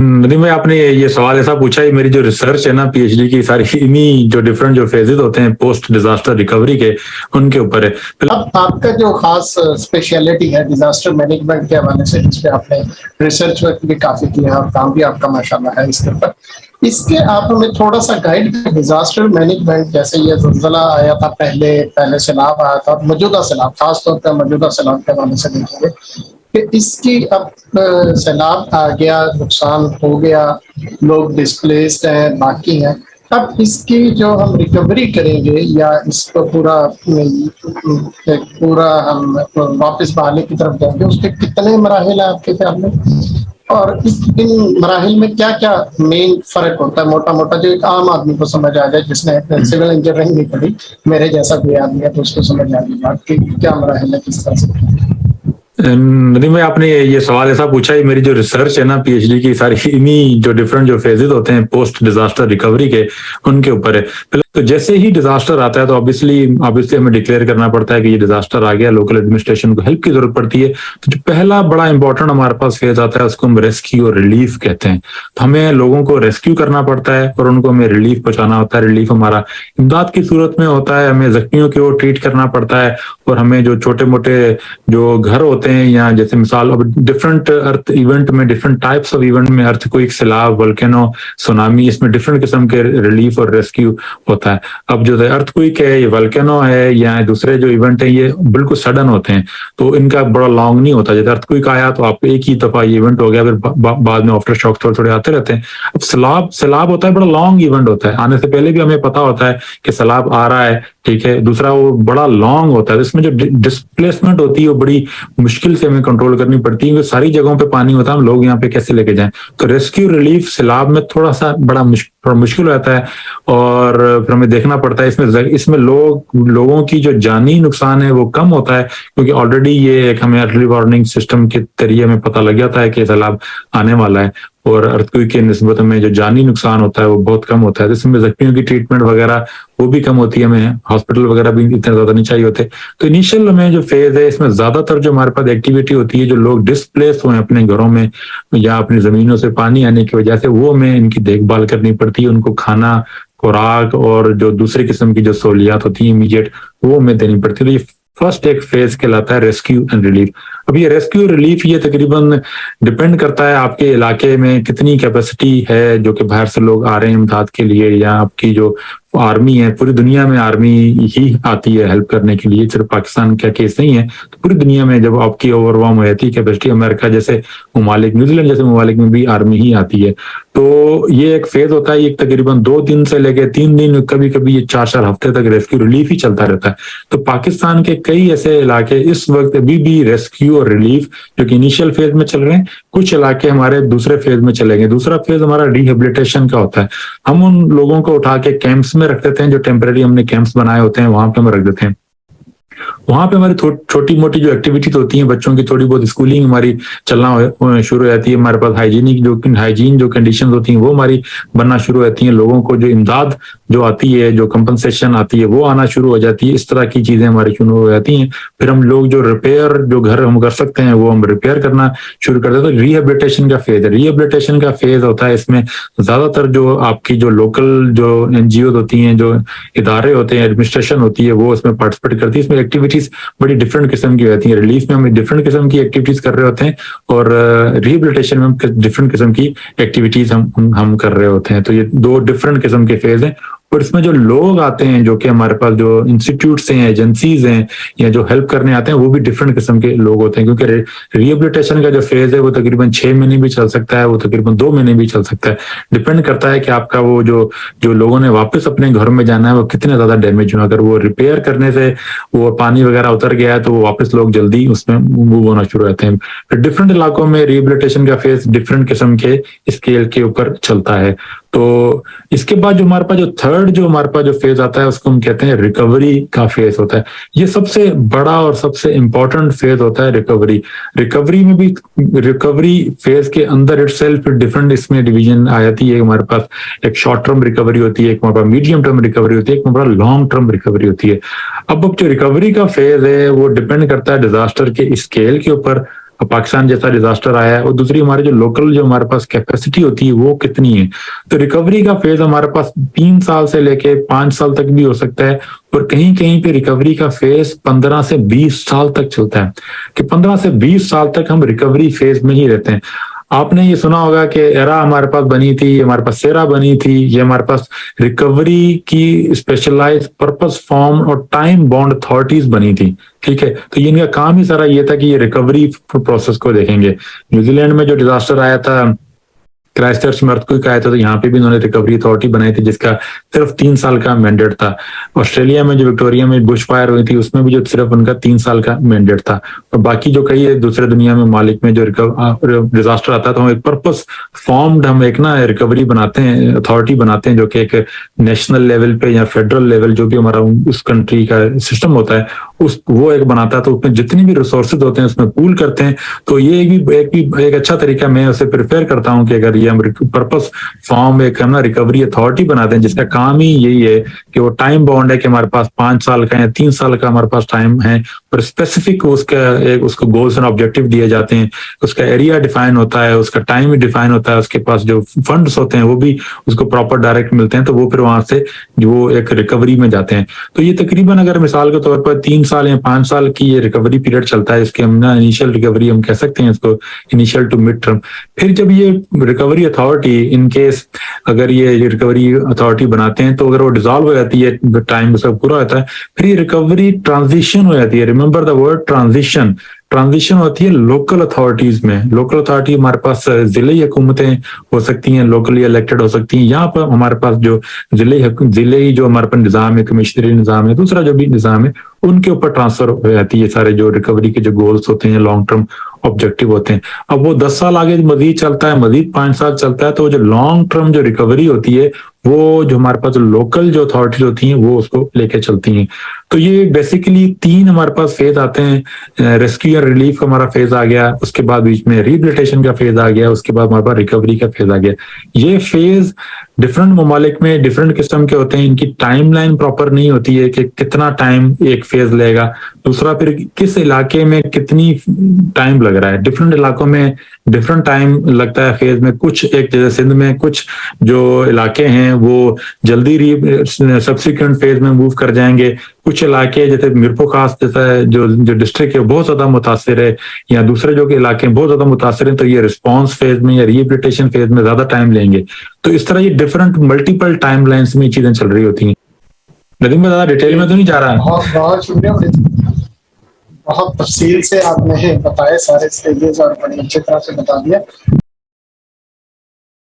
नदीम भाई, आपने ये सवाल ऐसा पूछा है। मेरी जो रिसर्च है ना, पीएचडी की, सारी इन्हीं जो डिफरेंट जो फेजेस होते हैं पोस्ट डिजास्टर रिकवरी के, उनके ऊपर है। अब आपका जो खास स्पेशलिटी है डिजास्टर मैनेजमेंट के हवाले से, जिस पे आपने रिसर्च वर्क भी काफी किया और काम भी आपका माशाल्लाह है इसके ऊपर, इसके आप हमें थोड़ा सा गाइड करें। डिजास्टर मैनेजमेंट, जैसे ये ज़लज़ला आया था, पहले सैलाब आया था, और मौजूदा सैलाब, खासतौर पर मौजूदा सैलाब के हवाले से देखेंगे कि इसकी अब सैलाब आ गया, नुकसान हो गया, लोग डिस्प्लेस्ड हैं, बाकी हैं। अब इसकी जो हम रिकवरी करेंगे या इसको पूरा हम वापस बहाली की तरफ जाएंगे, उसके कितने मराहिल हैं आपके ख्याल में? और इन मराहिल में क्या क्या मेन फर्क होता है, मोटा मोटा, जो एक आम आदमी को समझ आ जाए, जिसने सिविल इंजीनियरिंग नहीं पढ़ी, मेरे जैसा कोई आदमी है तो उसको समझ आ जाएगा कि क्या मराहिल है, किस तरह से। नदीम भाई, आपने ये सवाल ऐसा पूछा है। मेरी जो रिसर्च है ना, पीएचडी की, सारी इन्हीं जो डिफरेंट जो फेजेस होते हैं पोस्ट डिजास्टर रिकवरी के, उनके ऊपर है। तो जैसे ही डिजास्टर आता है तो ऑब्वियसली हमें डिक्लेयर करना पड़ता है कि ये डिजास्टर आ गया, लोकल एडमिनिस्ट्रेशन को हेल्प की जरूरत पड़ती है। तो जो पहला बड़ा इंपॉर्टेंट हमारे पास फेज आता है, उसको हम रेस्क्यू और रिलीफ कहते हैं। तो हमें लोगों को रेस्क्यू करना पड़ता है और उनको हमें रिलीफ पहुंचाना होता है। रिलीफ हमारा इमदाद की सूरत में होता है, हमें जख्मियों को ट्रीट करना पड़ता है, और हमें जो छोटे मोटे जो घर होते हैं, या जैसे मिसाल अब डिफरेंट अर्थ इवेंट में, डिफरेंट टाइप्स ऑफ इवेंट में, अर्थक्वेक, सैलाब, वोल्केनो, सुनामी, इसमें डिफरेंट किस्म के रिलीफ और रेस्क्यू होता है। अब जो अर्थक्वेक है, ये वोल्केनो है, या दूसरे जो इवेंट है, ये बिल्कुल सडन होते हैं, तो इनका बड़ा लॉन्ग नहीं होता। जैसे अर्थक्वेक आया तो आप एक ही दफा ये इवेंट हो गया, फिर बाद में आफ्टर शॉक थोड़े थोड़े आते रहते हैं। अब सैलाब होता है, बड़ा लॉन्ग इवेंट होता है, आने से पहले भी हमें पता होता है कि सैलाब आ रहा है, ठीक है। दूसरा, वो बड़ा लॉन्ग होता है, इसमें जो डिस्प्लेसमेंट होती है वो बड़ी मुश्किल से हमें कंट्रोल करनी पड़ती है, क्योंकि सारी जगहों पे पानी होता है, हम लोग यहाँ पे कैसे लेके जाएं। तो रेस्क्यू रिलीफ सैलाब में थोड़ा सा बड़ा मुश्किल रहता है, और फिर हमें देखना पड़ता है इसमें लोगों की जो जानी नुकसान है वो कम होता है, क्योंकि ऑलरेडी ये एक हमें अर्ली वार्निंग सिस्टम के जरिए हमें पता लग जाता है कि सैलाब आने वाला है। और अर्थक्वेक के निस्बत में जो जानी नुकसान होता है वो बहुत कम होता है, जिसमें जख्मियों की ट्रीटमेंट वगैरह वो भी कम होती है, हमें हॉस्पिटल वगैरह भी इतने ज्यादा नहीं चाहिए होते। तो इनिशियल में जो फेज है, इसमें ज्यादातर जो हमारे पास एक्टिविटी होती है, जो लोग डिस्प्लेस हुए अपने घरों में या अपनी जमीनों से पानी आने की वजह से, वो हमें इनकी देखभाल करनी पड़ती है। उनको खाना, खुराक और जो दूसरी किस्म की जो सहूलियात होती है इमीडिएट, वो हमें देनी पड़ती है। तो ये फर्स्ट एक फेज कहलाता है रेस्क्यू एंड रिलीफ। अब ये रेस्क्यू रिलीफ ये तकरीबन डिपेंड करता है आपके इलाके में कितनी कैपेसिटी है, जो कि बाहर से लोग आ रहे हैं इमदाद के लिए, या आपकी जो आर्मी है, पूरी दुनिया में आर्मी ही आती है हेल्प करने के लिए, सिर्फ पाकिस्तान का केस नहीं है। तो पूरी दुनिया में जब आपकी ओवरवेलम हो जाती है कैपेसिटी, अमेरिका जैसे ममालिक, न्यूजीलैंड जैसे ममालिक में भी आर्मी ही आती है। तो ये एक फेज होता है, ये तकरीबन 2 दिन से लेकर 3 दिन, कभी कभी ये 4-4 हफ्ते तक रेस्क्यू रिलीफ ही चलता रहता है। तो पाकिस्तान के कई ऐसे इलाके इस वक्त अभी भी रेस्क्यू और रिलीफ जो कि इनिशियल फेज में चल रहे हैं, कुछ इलाके हमारे दूसरे फेज में चलेंगे। दूसरा फेज हमारा रिहेबिलिटेशन का होता है। हम उन लोगों को उठा के कैंप्स में रख देते हैं, जो टेम्पररी हमने कैंप्स बनाए होते हैं वहां पे हम रख देते हैं। वहां पे हमारी छोटी मोटी जो एक्टिविटीज होती हैं, बच्चों की थोड़ी बहुत स्कूलिंग हमारी चलना शुरू हो जाती है। हमारे पास हाइजीन जो कंडीशन होती हैं वो हमारी बनना शुरू हो जाती हैं। लोगों को जो इमदाद जो आती है, जो कंपनसेशन आती है, वो आना शुरू हो जाती है। इस तरह की चीजें हमारी शुरू हो जाती हैं। फिर हम लोग जो रिपेयर, जो घर हम कर सकते हैं वो हम रिपेयर करना शुरू कर देते हैं। तो रिहेबिलिटेशन का फेज है। रिहेबिलिटेशन का फेज होता है, इसमें ज्यादातर जो आपकी जो लोकल जो एनजीओ होती हैं, जो इदारे होते हैं, एडमिनिस्ट्रेशन होती है, वो इसमें पार्टिसिपेट करती है। इसमें एक्टिविटीज बड़ी डिफरेंट किस्म की होती हैं। रिलीफ में हम डिफरेंट किस्म की एक्टिविटीज कर रहे होते हैं, और रिहेबिलिटेशन में हम डिफरेंट किस्म की एक्टिविटीज हम कर रहे होते हैं। तो ये 2 डिफरेंट किस्म के फेज हैं। और इसमें जो लोग आते हैं, जो कि हमारे पास जो इंस्टीट्यूट्स हैं, एजेंसीज हैं, या जो हेल्प करने आते हैं, वो भी डिफरेंट किस्म के लोग होते हैं। क्योंकि रिहेबिलिटेशन का जो फेज है वो तकरीबन 6 महीने भी चल सकता है, वो तकरीबन 2 महीने भी चल सकता है। डिपेंड करता है कि आपका वो जो लोगों ने वापस अपने घर में जाना है वो कितने ज्यादा डैमेज हुआ। अगर वो रिपेयर करने से वो पानी वगैरह उतर गया है तो वो वापस लोग जल्दी उसमें मूव होना शुरू होते हैं। फिर डिफरेंट इलाकों में रिहेबिलिटेशन का फेज डिफरेंट किस्म के स्केल के ऊपर चलता है। तो इसके बाद जो हमारे पास जो थर्ड जो हमारे पास जो फेज आता है, उसको हम कहते हैं रिकवरी का फेज होता है। ये सबसे बड़ा और सबसे इंपॉर्टेंट फेज होता है रिकवरी। रिकवरी में भी, रिकवरी फेज के अंदर इटसेल्फ डिफरेंट इसमें डिवीजन आ जाती है। हमारे पास एक शॉर्ट टर्म रिकवरी होती है, एक हमारे पास मीडियम टर्म रिकवरी होती है, एक हमारा लॉन्ग टर्म रिकवरी होती है। अब जो रिकवरी का फेज है वो डिपेंड करता है डिजास्टर के स्केल के ऊपर, पाकिस्तान जैसा डिजास्टर आया है, और दूसरी हमारे जो लोकल जो हमारे पास कैपेसिटी होती है वो कितनी है। तो रिकवरी का फेज हमारे पास 3 साल से लेके 5 साल तक भी हो सकता है, और कहीं कहीं पे रिकवरी का फेज 15 से 20 साल तक चलता है, कि 15 से 20 साल तक हम रिकवरी फेज में ही रहते हैं। आपने ये सुना होगा कि एरा हमारे पास बनी थी, हमारे पास सेरा बनी थी, ये हमारे पास रिकवरी की स्पेशलाइज पर्पस फॉर्म और टाइम बॉन्ड अथॉरिटीज बनी थी। ठीक है, तो ये इनका काम ही सारा ये था कि ये रिकवरी प्रोसेस को देखेंगे। न्यूजीलैंड में जो डिजास्टर आया था, क्राइस्टचर्च में अर्थक्वेक आया था, तो यहाँ पे भी उन्होंने रिकवरी अथॉरिटी बनाई थी जिसका सिर्फ 3 साल का मैंडेट था। ऑस्ट्रेलिया में जो विक्टोरिया में बुश फायर हुई थी उसमें भी जो सिर्फ उनका 3 साल का मैंडेट था। और बाकी जो कई दूसरे दुनिया में मालिक में जो डिजास्टर आता है तो हम एक पर्पस फॉर्म्ड हम एक ना रिकवरी बनाते हैं, अथॉरिटी बनाते हैं, जो कि एक नेशनल लेवल पे या फेडरल लेवल जो भी हमारा उस कंट्री का सिस्टम होता है वो एक बनाता है। तो उसमें जितनी भी रिसोर्सेज होते हैं उसमें पूल करते हैं। तो ये एक अच्छा तरीका मैं उसे प्रिफेयर करता हूँ कि अगर ये हम पर्पस फॉर्म एक ना रिकवरी अथॉरिटी बनाते हैं जिसका काम ही यही है कि वो टाइम बाउंड है कि हमारे पास 5 साल का या 3 साल का हमारे पास टाइम है, और स्पेसिफिक उसको गोल्स एंड ऑब्जेक्टिव दिए जाते हैं, उसका एरिया डिफाइन होता है, उसका टाइम डिफाइन होता है, उसके पास जो फंड्स होते हैं वो भी उसको प्रॉपर डायरेक्ट मिलते हैं, तो वो फिर वहां से वो एक रिकवरी में जाते हैं। तो ये तकरीबन अगर मिसाल के तौर पर 3 साल या 5 साल की ये रिकवरी पीरियड चलता है, इसके हम ना इनिशियल रिकवरी हम कह सकते हैं इसको, इनिशियल टू मिड टर्म। फिर जब ये रिकवरी अथॉरिटी इन केस अगर ये रिकवरी अथॉरिटी बनाते हैं तो अगर वो डिसॉल्व हो जाती है, टाइम उसका पूरा होता है, फिर ये रिकवरी ट्रांजिशन हो जाती है। रिमेंबर द वर्ड ट्रांजिशन होती है लोकल अथॉरिटीज में। लोकल अथॉरिटी हमारे पास जिले हुकूमतें हो सकती हैं, लोकली इलेक्टेड हो सकती हैं। यहाँ पर हमारे पास जो जिले जो हमारे पास निजाम है, कमिश्नरी निजाम है, दूसरा जो भी निजाम है, उनके ऊपर ट्रांसफर हो जाती है सारे जो रिकवरी के जो गोल्स होते हैं, लॉन्ग टर्म ऑब्जेक्टिव होते हैं। अब वो 10 साल आगे मजीद चलता है, मजीद 5 साल चलता है, तो जो लॉन्ग टर्म जो रिकवरी होती है वो जो हमारे पास लोकल जो अथॉरिटीज होती हैं वो उसको लेके चलती हैं। तो ये बेसिकली 3 हमारे पास फेज आते हैं। रेस्क्यू या रिलीफ का हमारा फेज आ गया, उसके बाद बीच में रिहेबिलिटेशन का फेज आ गया, उसके बाद हमारे पास रिकवरी का फेज आ गया। ये फेज डिफरेंट ममालिक में डिफरेंट किस्म के होते हैं, इनकी टाइमलाइन प्रॉपर नहीं होती है कि कितना टाइम एक फेज लेगा, दूसरा फिर किस इलाके में कितनी टाइम लग रहा है। डिफरेंट इलाकों में डिफरेंट टाइम लगता है फेज में। कुछ एक जैसे सिंध में कुछ जो इलाके हैं वो जल्दी सब्सिक्वेंट फेज में मूव कर जाएंगे, कुछ इलाके जैसे मिरपो खास जैसा जो डिस्ट्रिक्ट है बहुत ज्यादा मुतासिर है, या दूसरे जो के इलाके बहुत ज्यादा मुतासिर हैं, तो ये रिस्पॉन्स फेज में या रिहेबिलिटेशन फेज में ज्यादा टाइम लेंगे। तो इस तरह ये डिफरेंट मल्टीपल टाइम लाइन्स में चीजें चल रही होती हैं। नदीम ज्यादा डिटेल में तो नहीं जा रहा है। बहुत बहुत शुक्रिया, बहुत तफसील से आपने बताए सारे स्टेजेस और बड़ी अच्छी तरह से बता दिया।